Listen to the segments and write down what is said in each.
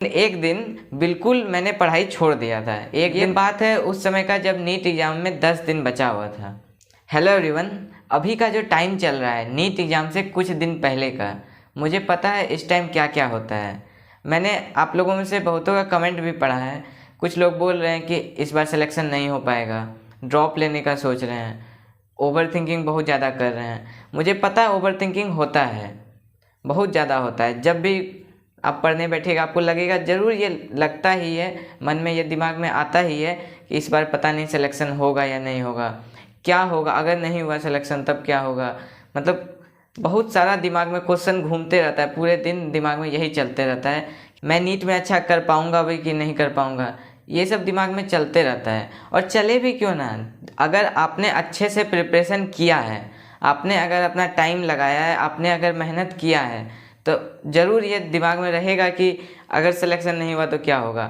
एक दिन बिल्कुल मैंने पढ़ाई छोड़ दिया था। एक दिन बात है उस समय का जब नीट एग्ज़ाम में 10 दिन बचा हुआ था। हेलो एवरीवन, अभी का जो टाइम चल रहा है नीट एग्ज़ाम से कुछ दिन पहले का, मुझे पता है इस टाइम क्या क्या होता है। मैंने आप लोगों में से बहुतों का कमेंट भी पढ़ा है। कुछ लोग बोल रहे हैं कि इस बार सिलेक्शन नहीं हो पाएगा, ड्रॉप लेने का सोच रहे हैं, ओवर थिंकिंग बहुत ज़्यादा कर रहे हैं। मुझे पता है ओवर थिंकिंग होता है, बहुत ज़्यादा होता है। जब भी आप पढ़ने बैठेगा आपको लगेगा, ज़रूर ये लगता ही है, मन में ये दिमाग में आता ही है कि इस बार पता नहीं सिलेक्शन होगा या नहीं होगा, क्या होगा अगर नहीं हुआ सिलेक्शन तब क्या होगा। मतलब बहुत सारा दिमाग में क्वेश्चन घूमते रहता है, पूरे दिन दिमाग में यही चलते रहता है, मैं नीट में अच्छा कर पाऊँगा भी कि नहीं कर पाऊँगा। ये सब दिमाग में चलते रहता है। और चले भी क्यों ना, अगर आपने अच्छे से प्रिपरेशन किया है, आपने अगर अपना टाइम लगाया है, आपने अगर मेहनत किया है, तो ज़रूर ये दिमाग में रहेगा कि अगर सिलेक्शन नहीं हुआ तो क्या होगा।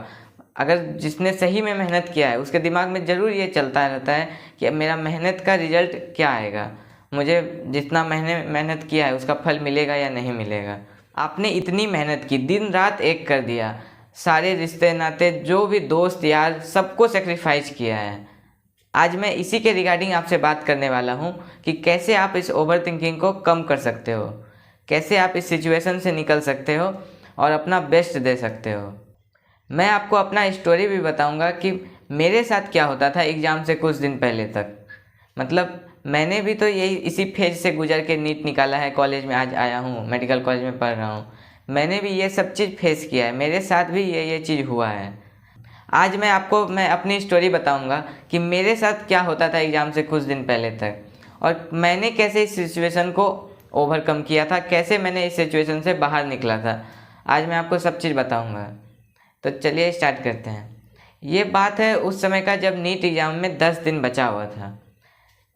अगर जिसने सही में मेहनत किया है उसके दिमाग में ज़रूर ये चलता रहता है कि मेरा मेहनत का रिजल्ट क्या आएगा, मुझे जितना मैंने मेहनत किया है उसका फल मिलेगा या नहीं मिलेगा। आपने इतनी मेहनत की, दिन रात एक कर दिया, सारे रिश्ते नाते जो भी दोस्त यार सबको सेक्रीफाइस किया है। आज मैं इसी के रिगार्डिंग आपसे बात करने वाला हूँ कि कैसे आप इस ओवर थिंकिंग को कम कर सकते हो, कैसे आप इस सिचुएशन से निकल सकते हो और अपना बेस्ट दे सकते हो। मैं आपको अपना स्टोरी भी बताऊंगा कि मेरे साथ क्या होता था एग्ज़ाम से कुछ दिन पहले तक। मतलब मैंने भी तो यही इसी फेज से गुजर के नीट निकाला है, कॉलेज में आज आया हूँ, मेडिकल कॉलेज में पढ़ रहा हूँ। मैंने भी ये सब चीज़ फेस किया है, मेरे साथ भी ये चीज़ हुआ है। आज मैं अपनी स्टोरी बताऊंगा कि मेरे साथ क्या होता था एग्ज़ाम से कुछ दिन पहले तक, और मैंने कैसे इस सिचुएशन को ओवरकम किया था, कैसे मैंने इस सिचुएशन से बाहर निकला था। आज मैं आपको सब चीज़ बताऊंगा। तो चलिए स्टार्ट करते हैं। ये बात है उस समय का जब नीट एग्ज़ाम में 10 दिन बचा हुआ था।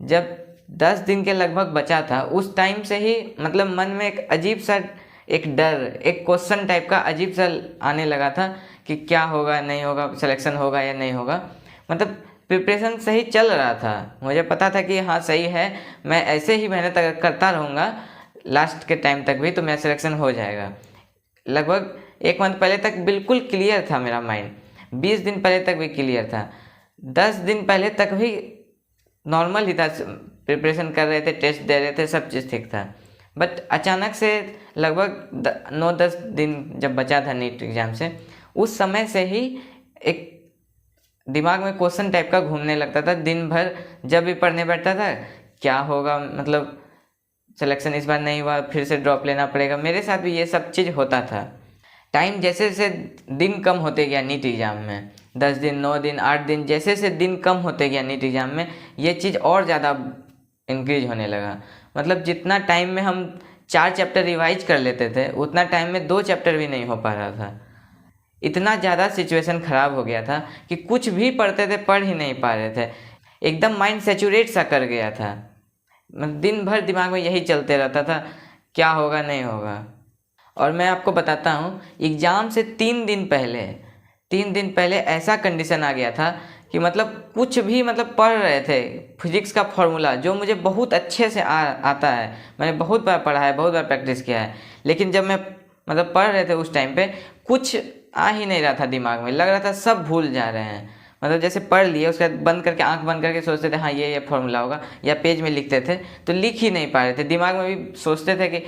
जब 10 दिन के लगभग बचा था उस टाइम से ही मतलब मन में एक अजीब सा एक डर, एक क्वेश्चन टाइप का अजीब सा आने लगा था कि क्या होगा नहीं होगा, सिलेक्शन होगा या नहीं होगा। मतलब प्रिपरेशन सही चल रहा था, मुझे पता था कि हाँ सही है, मैं ऐसे ही मेहनत अगर करता रहूँगा लास्ट के टाइम तक भी तो मेरा सिलेक्शन हो जाएगा। लगभग एक मंथ पहले तक बिल्कुल क्लियर था मेरा माइंड, 20 दिन पहले तक भी क्लियर था, 10 दिन पहले तक भी नॉर्मल ही था, प्रिपरेशन कर रहे थे, टेस्ट दे रहे थे, सब चीज़ ठीक था। बट अचानक से लगभग 9-10 दिन जब बचा था नीट एग्ज़ाम से, उस समय से ही एक दिमाग में क्वेश्चन टाइप का घूमने लगता था। दिन भर जब भी पढ़ने बैठता था, क्या होगा, मतलब सिलेक्शन इस बार नहीं हुआ, फिर से ड्रॉप लेना पड़ेगा। मेरे साथ भी ये सब चीज़ होता था। टाइम जैसे जैसे दिन कम होते गया नीट एग्ज़ाम में, 10 दिन, 9 दिन, 8 दिन, जैसे जैसे दिन कम होते गया नीट एग्ज़ाम में, ये चीज़ और ज़्यादा इंक्रीज होने लगा। मतलब जितना टाइम में हम 4 चैप्टर रिवाइज कर लेते थे उतना टाइम में 2 चैप्टर भी नहीं हो पा रहा था। इतना ज़्यादा सिचुएशन ख़राब हो गया था कि कुछ भी पढ़ते थे पढ़ ही नहीं पा रहे थे, एकदम माइंड सेचुरेट सा कर गया था। मतलब दिन भर दिमाग में यही चलते रहता था, क्या होगा नहीं होगा। और मैं आपको बताता हूँ, एग्ज़ाम से 3 दिन पहले ऐसा कंडीशन आ गया था कि मतलब कुछ भी मतलब पढ़ रहे थे, फिजिक्स का फॉर्मूला जो मुझे बहुत अच्छे से आता है, मैंने बहुत बार पढ़ा है, बहुत बार प्रैक्टिस किया है, लेकिन जब मैं मतलब पढ़ रहे थे उस टाइम पे कुछ आ ही नहीं रहा था दिमाग में, लग रहा था सब भूल जा रहे हैं। मतलब जैसे पढ़ लिए उसके बाद बंद करके, आंख बंद करके सोचते थे हाँ ये फॉर्मूला होगा, या पेज में लिखते थे तो लिख ही नहीं पा रहे थे। दिमाग में भी सोचते थे कि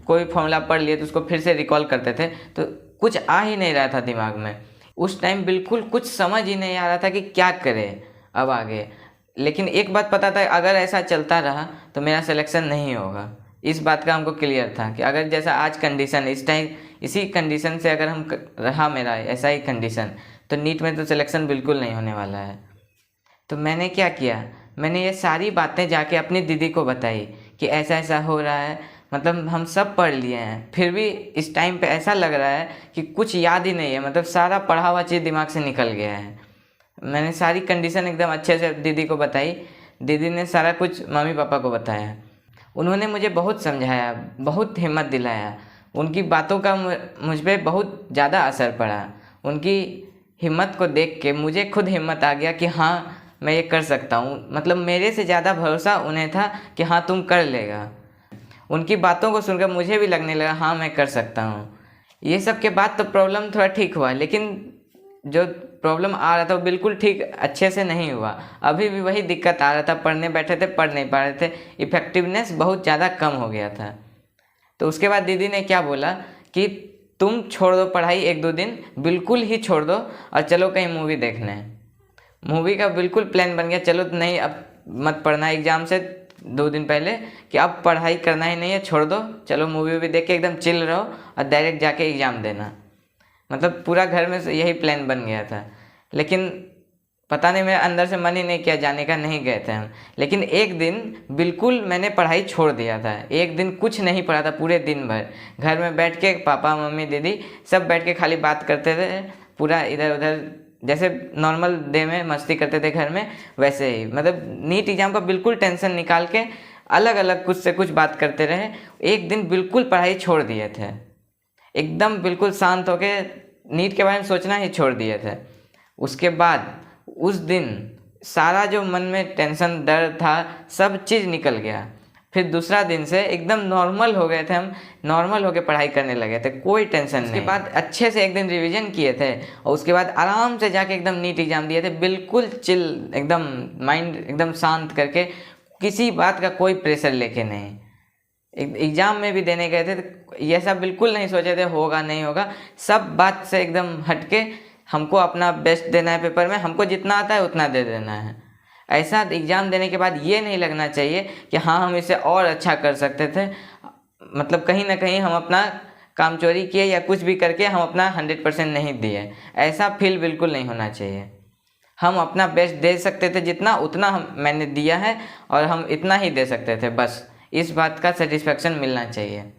कोई फॉर्मूला पढ़ लिए तो उसको फिर से रिकॉल करते थे, तो कुछ आ ही नहीं रहा था दिमाग में। उस टाइम बिल्कुल कुछ समझ ही नहीं आ रहा था कि क्या करें अब आगे। लेकिन एक बात पता था, अगर ऐसा चलता रहा तो मेरा सिलेक्शन नहीं होगा। इस बात का हमको क्लियर था कि अगर जैसा आज कंडीशन, इस टाइम इसी कंडीशन से अगर हम रहा मेरा ऐसा ही कंडीशन, तो नीट में तो सिलेक्शन बिल्कुल नहीं होने वाला है। तो मैंने क्या किया, मैंने ये सारी बातें जाके अपनी दीदी को बताई कि ऐसा ऐसा हो रहा है, मतलब हम सब पढ़ लिए हैं फिर भी इस टाइम पे ऐसा लग रहा है कि कुछ याद ही नहीं है, मतलब सारा पढ़ा हुआ चीज़ दिमाग से निकल गया है। मैंने सारी कंडीशन एकदम अच्छे से दीदी को बताई, दीदी ने सारा कुछ मम्मी पापा को बताया। उन्होंने मुझे बहुत समझाया, बहुत हिम्मत दिलाया, उनकी बातों का मुझ पर बहुत ज़्यादा असर पड़ा। उनकी हिम्मत को देख के मुझे खुद हिम्मत आ गया कि हाँ मैं ये कर सकता हूँ। मतलब मेरे से ज़्यादा भरोसा उन्हें था कि हाँ तुम कर लेगा। उनकी बातों को सुनकर मुझे भी लगने लगा हाँ मैं कर सकता हूँ। ये सब के बाद तो प्रॉब्लम थोड़ा ठीक हुआ, लेकिन जो प्रॉब्लम आ रहा था वो बिल्कुल ठीक अच्छे से नहीं हुआ। अभी भी वही दिक्कत आ रहा था, पढ़ने बैठे थे पढ़ नहीं पा रहे थे, इफेक्टिवनेस बहुत ज़्यादा कम हो गया था। तो उसके बाद दीदी ने क्या बोला कि तुम छोड़ दो पढ़ाई 1-2 दिन, बिल्कुल ही छोड़ दो और चलो कहीं मूवी देखने। मूवी का बिल्कुल प्लान बन गया, चलो नहीं अब मत पढ़ना एग्ज़ाम से 2 दिन पहले कि अब पढ़ाई करना ही नहीं है, छोड़ दो, चलो मूवी वूवी देख के एकदम चिल रहो और डायरेक्ट जाके एग्ज़ाम देना। मतलब पूरा घर में से यही प्लान बन गया था। लेकिन पता नहीं, मेरे अंदर से मन ही नहीं किया जाने का, नहीं गए थे हम। लेकिन एक दिन बिल्कुल मैंने पढ़ाई छोड़ दिया था, एक दिन कुछ नहीं पढ़ा था पूरे दिन भर। घर में बैठ के पापा मम्मी दीदी सब बैठ के खाली बात करते थे, पूरा इधर उधर जैसे नॉर्मल डे में मस्ती करते थे घर में, वैसे ही मतलब नीट एग्ज़ाम का बिल्कुल टेंशन निकाल के अलग अलग कुछ से कुछ बात करते रहे। एक दिन बिल्कुल पढ़ाई छोड़ दिए थे, एकदम बिल्कुल शांत होके नीट के बारे में सोचना ही छोड़ दिए थे। उसके बाद उस दिन सारा जो मन में टेंशन डर था सब चीज़ निकल गया। फिर दूसरा दिन से एकदम नॉर्मल हो गए थे, हम नॉर्मल होके पढ़ाई करने लगे थे, कोई टेंशन नहीं। उसके बाद अच्छे से एक दिन रिवीजन किए थे और उसके बाद आराम से जाके एकदम नीट एग्ज़ाम दिए थे, बिल्कुल चिल, एकदम माइंड एकदम शांत करके, किसी बात का कोई प्रेशर लेके नहीं। एग्ज़ाम में भी देने गए थे तो ये सब बिल्कुल नहीं सोचे थे होगा नहीं होगा, सब बात से एकदम हटके हमको अपना बेस्ट देना है पेपर में, हमको जितना आता है उतना दे देना है। ऐसा एग्ज़ाम देने के बाद ये नहीं लगना चाहिए कि हाँ हम इसे और अच्छा कर सकते थे, मतलब कहीं ना कहीं हम अपना काम चोरी किए या कुछ भी करके हम अपना 100% नहीं दिए, ऐसा फील बिल्कुल नहीं होना चाहिए। हम अपना बेस्ट दे सकते थे जितना, उतना मैंने दिया है और हम इतना ही दे सकते थे, बस इस बात का सेटिस्फेक्शन मिलना चाहिए।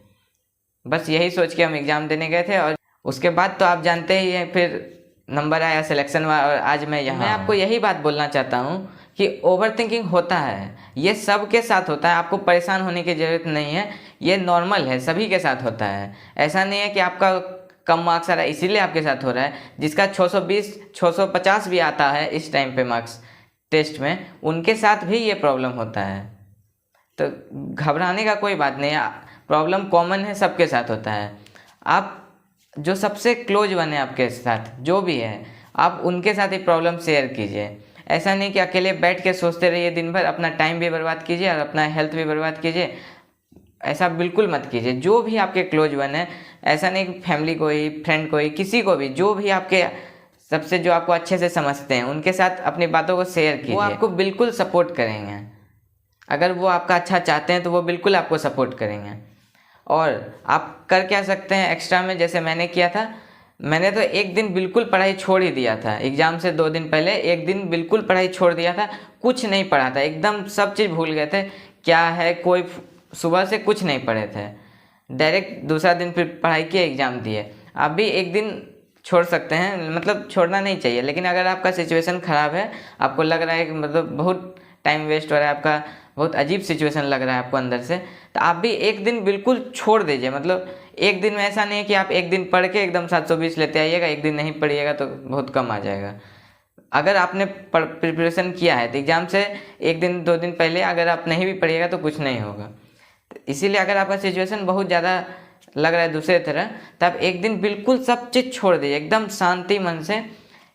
बस यही सोच के हम एग्ज़ाम देने गए थे। और उसके बाद तो आप जानते ही हैं, फिर नंबर आया सिलेक्शन हुआ और आज मैं यहाँ। मैं आपको यही बात बोलना चाहता हूँ कि ओवर थिंकिंग होता है, ये सबके साथ होता है, आपको परेशान होने की ज़रूरत नहीं है, ये नॉर्मल है, सभी के साथ होता है। ऐसा नहीं है कि आपका कम मार्क्स आ रहा है इसीलिए आपके साथ हो रहा है। जिसका 620 650 भी आता है इस टाइम पे मार्क्स टेस्ट में, उनके साथ भी ये प्रॉब्लम होता है। तो घबराने का कोई बात नहीं है, प्रॉब्लम कॉमन है, सबके साथ होता है। आप जो सबसे क्लोज वन है आपके साथ जो भी है, आप उनके साथ ही प्रॉब्लम शेयर कीजिए। ऐसा नहीं कि अकेले बैठ के सोचते रहिए दिन भर, अपना टाइम भी बर्बाद कीजिए और अपना हेल्थ भी बर्बाद कीजिए, ऐसा बिल्कुल मत कीजिए। जो भी आपके क्लोज वन है, ऐसा नहीं कि फैमिली को ही, फ्रेंड को ही, किसी को भी, जो भी आपके सबसे जो आपको अच्छे से समझते हैं उनके साथ अपनी बातों को शेयर कीजिए। वो आपको बिल्कुल सपोर्ट करेंगे, अगर वो आपका अच्छा चाहते हैं तो वो बिल्कुल आपको सपोर्ट करेंगे। और आप कर क्या सकते हैं एक्स्ट्रा में, जैसे मैंने किया था, मैंने तो एक दिन बिल्कुल पढ़ाई छोड़ ही दिया था। एग्ज़ाम से 2 दिन पहले एक दिन बिल्कुल पढ़ाई छोड़ दिया था, कुछ नहीं पढ़ा था, एकदम सब चीज़ भूल गए थे क्या है, कोई सुबह से कुछ नहीं पढ़े थे, डायरेक्ट दूसरा दिन फिर पढ़ाई किए, एग्ज़ाम दिए। आप भी एक दिन छोड़ सकते हैं, मतलब छोड़ना नहीं चाहिए। लेकिन अगर आपका सिचुएशन ख़राब है, आपको लग रहा है कि मतलब बहुत टाइम वेस्ट हो रहा है आपका, बहुत अजीब सिचुएशन लग रहा है आपको अंदर से, तो आप भी एक दिन बिल्कुल छोड़ दीजिए। मतलब एक दिन में ऐसा नहीं है कि आप एक दिन पढ़ के एकदम 720 लेते आइएगा, एक दिन नहीं पढ़िएगा तो बहुत कम आ जाएगा। अगर आपने प्रिपरेशन किया है तो एग्ज़ाम से एक दिन 2 दिन पहले अगर आप नहीं भी पढ़िएगा तो कुछ नहीं होगा। तो इसीलिए अगर आपका सिचुएशन बहुत ज़्यादा लग रहा है दूसरे तरह, तो आप एक दिन बिल्कुल सब चीज़ छोड़ दीजिए, एकदम शांति मन से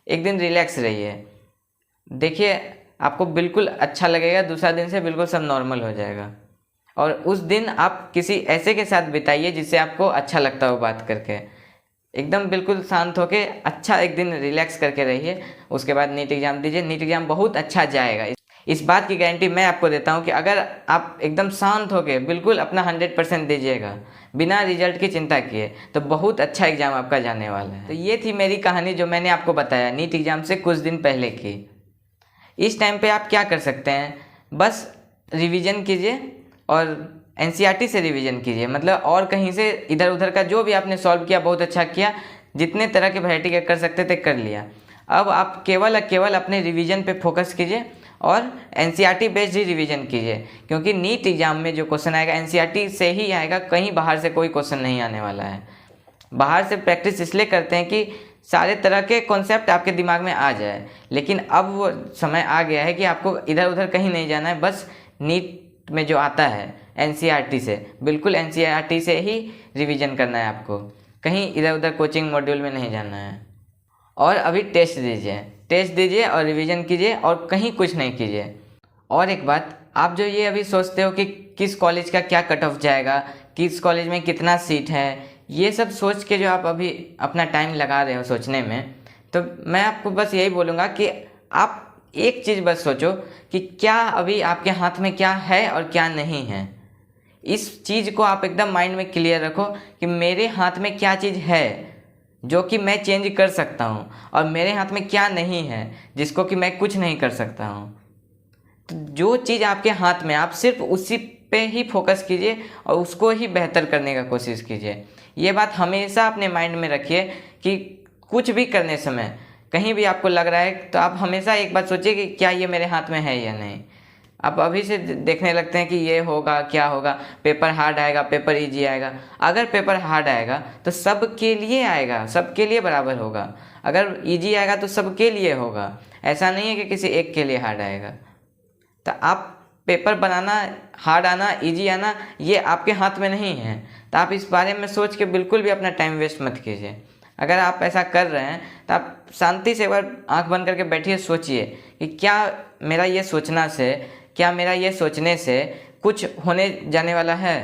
एक दिन रिलैक्स रहिए। देखिए आपको बिल्कुल अच्छा लगेगा, दूसरा दिन से बिल्कुल सब नॉर्मल हो जाएगा। और उस दिन आप किसी ऐसे के साथ बिताइए जिससे आपको अच्छा लगता हो बात करके, एकदम बिल्कुल शांत होके अच्छा एक दिन रिलैक्स करके रहिए। उसके बाद नीट एग्ज़ाम दीजिए, नीट एग्ज़ाम बहुत अच्छा जाएगा। इस बात की गारंटी मैं आपको देता हूँ कि अगर आप एकदम शांत होके बिल्कुल अपना 100% दीजिएगा बिना रिजल्ट की चिंता किए, तो बहुत अच्छा एग्ज़ाम आपका जाने वाला है। तो ये थी मेरी कहानी जो मैंने आपको बताया नीट एग्ज़ाम से कुछ दिन पहले की। इस टाइम पे आप क्या कर सकते हैं, बस रिवीजन कीजिए और एनसीईआरटी से रिवीजन कीजिए। मतलब और कहीं से इधर उधर का जो भी आपने सॉल्व किया बहुत अच्छा किया, जितने तरह के वैरायटी के कर सकते थे कर लिया। अब आप केवल अपने रिवीजन पे फोकस कीजिए और एनसीईआरटी बेस्ड ही रिवीजन कीजिए, क्योंकि नीट एग्ज़ाम में जो क्वेश्चन आएगा एनसीईआरटी से ही आएगा, कहीं बाहर से कोई क्वेश्चन नहीं आने वाला है। बाहर से प्रैक्टिस इसलिए करते हैं कि सारे तरह के कॉन्सेप्ट आपके दिमाग में आ जाए, लेकिन अब वो समय आ गया है कि आपको इधर उधर कहीं नहीं जाना है, बस नीट में जो आता है एनसीईआरटी से, बिल्कुल एनसीईआरटी से ही रिवीजन करना है आपको। कहीं इधर उधर कोचिंग मॉड्यूल में नहीं जाना है। और अभी टेस्ट दीजिए और रिवीजन कीजिए और कहीं कुछ नहीं कीजिए। और एक बात, आप जो ये अभी सोचते हो कि किस कॉलेज का क्या कट ऑफ जाएगा, किस कॉलेज में कितना सीट है, ये सब सोच के जो आप अभी अपना टाइम लगा रहे हो सोचने में, तो मैं आपको बस यही बोलूँगा कि आप एक चीज़ बस सोचो कि क्या अभी आपके हाथ में क्या है और क्या नहीं है। इस चीज़ को आप एकदम माइंड में क्लियर रखो कि मेरे हाथ में क्या चीज़ है जो कि मैं चेंज कर सकता हूँ, और मेरे हाथ में क्या नहीं है जिसको कि मैं कुछ नहीं कर सकता हूँ। तो जो चीज़ आपके हाथ में, आप सिर्फ उसी पे ही फोकस कीजिए और उसको ही बेहतर करने का कोशिश कीजिए। ये बात हमेशा अपने माइंड में रखिए कि कुछ भी करने समय कहीं भी आपको लग रहा है तो आप हमेशा एक बात सोचिए कि क्या ये मेरे हाथ में है या नहीं। आप अभी से देखने लगते हैं कि ये होगा, क्या होगा, पेपर हार्ड आएगा, पेपर इजी आएगा। अगर पेपर हार्ड आएगा तो सबके लिए आएगा, सबके लिए बराबर होगा। अगर इजी आएगा तो सबके लिए होगा, ऐसा नहीं है कि किसी एक के लिए हार्ड आएगा। तो आप पेपर बनाना, हार्ड आना, इजी आना, ये आपके हाथ में नहीं है। तो आप इस बारे में सोच के बिल्कुल भी अपना टाइम वेस्ट मत कीजिए। अगर आप ऐसा कर रहे हैं तो आप शांति से एक बार आँख बंद करके बैठिए, सोचिए कि क्या मेरा ये सोचना से, क्या मेरा ये सोचने से कुछ होने जाने वाला है।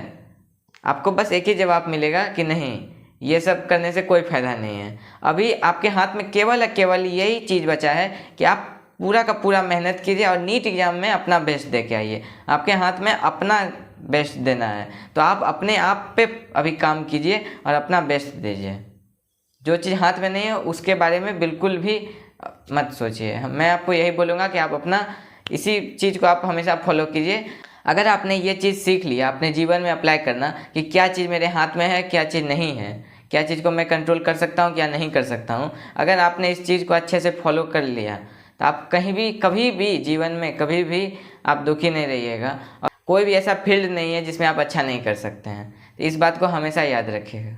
आपको बस एक ही जवाब मिलेगा कि नहीं, ये सब करने से कोई फ़ायदा नहीं है। अभी आपके हाथ में केवल और केवल यही चीज़ बचा है कि आप पूरा का पूरा मेहनत कीजिए और नीट एग्ज़ाम में अपना बेस्ट दे के आइए। आपके हाथ में अपना बेस्ट देना है, तो आप अपने आप पे अभी काम कीजिए और अपना बेस्ट दीजिए। जो चीज़ हाथ में नहीं है उसके बारे में बिल्कुल भी मत सोचिए। मैं आपको यही बोलूँगा कि आप अपना इसी चीज़ को आप हमेशा फॉलो कीजिए। अगर आपने ये चीज़ सीख लिया अपने जीवन में अप्लाई करना कि क्या चीज़ मेरे हाथ में है, क्या चीज़ नहीं है, क्या चीज़ को मैं कंट्रोल कर सकता हूँ, क्या नहीं कर सकता हूँ, अगर आपने इस चीज़ को अच्छे से फॉलो कर लिया तो आप कहीं भी, कभी भी जीवन में कभी भी आप दुखी नहीं रहिएगा। और कोई भी ऐसा फील्ड नहीं है जिसमें आप अच्छा नहीं कर सकते हैं। तो इस बात को हमेशा याद रखिएगा।